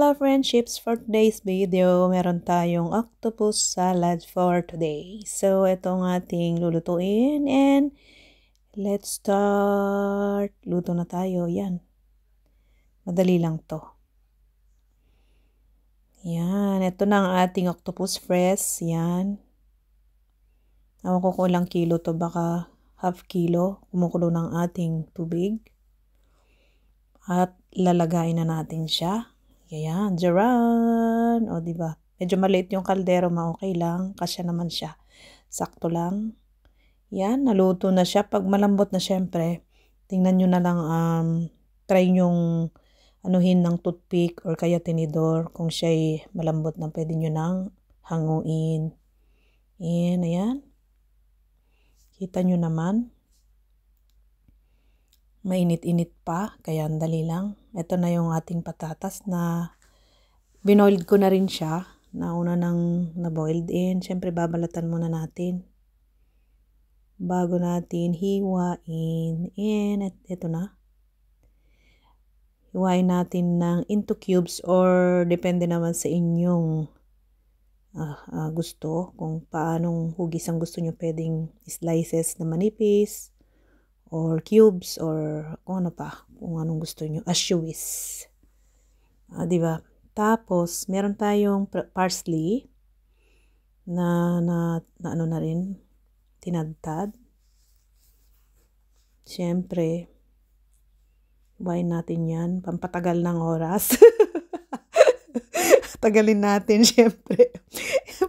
Hello friendships, for today's video, meron tayong octopus salad for today. So, ito ang ating lulutuin and let's start. Luto na tayo, yan. Madali lang to. Yan, ito na ang ating octopus fresh, yan. Ewan ko kung ilang kilo to, baka half kilo. Kumukulo ng ating tubig. At lalagayin na natin siya. Ayan, jaran. O, diba? Medyo maliit yung kaldero, okay lang. Kasya naman siya. Sakto lang. Yan, naluto na siya. Pag malambot na syempre, tingnan nyo na lang, try nyong anuhin ng toothpick or kaya tinidor. Kung siya'y malambot na, pwede nyo nang hanguin. Yan, ayan. Kita nyo naman. Mainit-init pa, kaya andali lang. Ito na yung ating patatas na binoiled ko na rin siya. Nauna nang na-boiled in. Siyempre, babalatan muna natin. Bago natin hiwain. And ito na. Hiwain natin ng into cubes or depende naman sa inyong gusto. Kung paanong hugis ang gusto nyo, pwedeng slices na manipis. Or cubes, or kung ano pa, kung anong gusto nyo, as you wish. Diba? Tapos, meron tayong parsley na ano na rin, tinadtad. Siyempre, buhayin natin yan, pampatagal ng oras. Tagalin natin, siyempre.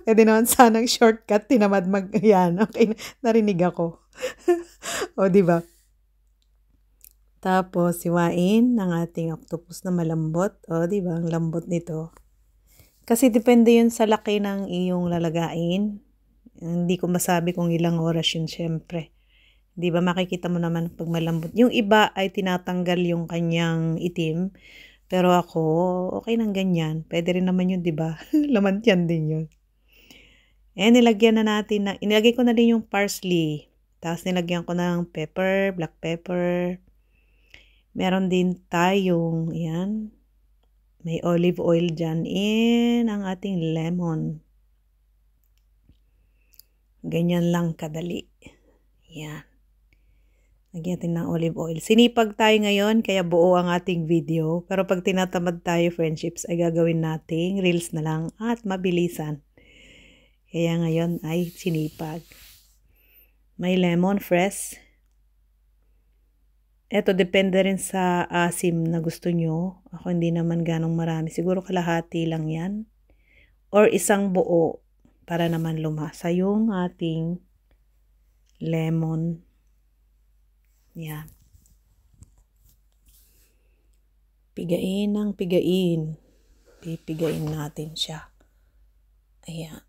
Pwede naman sanang shortcut, tinamad yan. Okay, narinig ako. O, diba? Tapos, siwain ng ating octopus na malambot. O, diba? Ang lambot nito. Kasi depende yun sa laki ng iyong lalagain. Hindi ko masabi kung ilang oras yun, syempre. Diba? Makikita mo naman pag malambot. Yung iba ay tinatanggal yung kanyang itim. Pero ako, okay nang ganyan. Pwede rin naman yun, diba? Laman yan din yun. Nilagyan na natin, inilagay ko na din yung parsley. Tapos nilagyan ko ng pepper, black pepper. Meron din tayong, yan, may olive oil dyan. Ang ating lemon. Ganyan lang kadali. Yan. Lagyan natin ng olive oil. Sinipag tayo ngayon, kaya buo ang ating video. Pero pag tinatamad tayo, friendships, ay gagawin nating reels na lang at mabilisan. Kaya ngayon ay sinipag. May lemon, fresh. Ito, depende rin sa asim na gusto nyo. Ako hindi naman ganong marami. Siguro kalahati lang yan. Or isang buo para naman lumasa yung ating lemon. Yan. Pigain ng pigain. Pipigain natin siya. Ayan.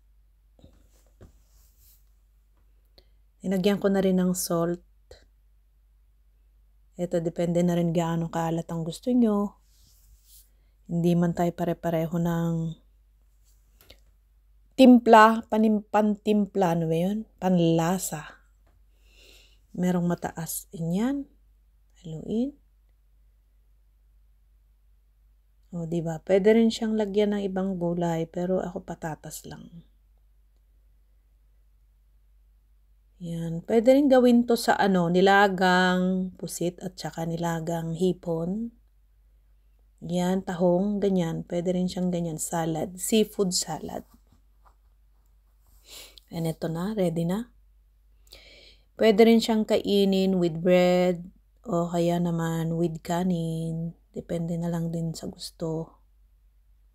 Nilagyan ko na rin ng salt. Ito, depende na rin gaano kaalat ang gusto nyo. Hindi man tayo pare-pareho ng timpla, pantimpla, ano ba yun? Panlasa. Merong mataas. Yan. Haluin. O, diba? Pwede rin siyang lagyan ng ibang gulay, pero ako patatas lang. Yan. Pwede rin gawin to sa nilagang pusit at saka nilagang hipon. Yan, tahong, ganyan. Pwede rin siyang ganyan, salad, seafood salad. And ito na, ready na. Pwede rin siyang kainin with bread o kaya naman with kanin. Depende na lang din sa gusto.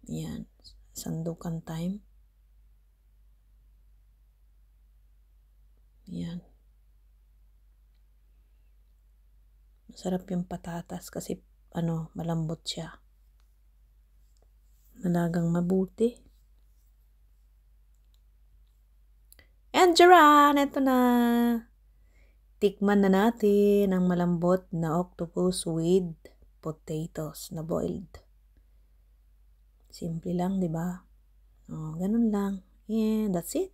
Yan, sandukan time. Yan. Masarap yung patatas kasi malambot siya. Nalagang mabuti. And jaran, ito na. Tikman na natin ang malambot na octopus with potatoes na boiled. Simple lang, di ba? Ganun lang. And that's it.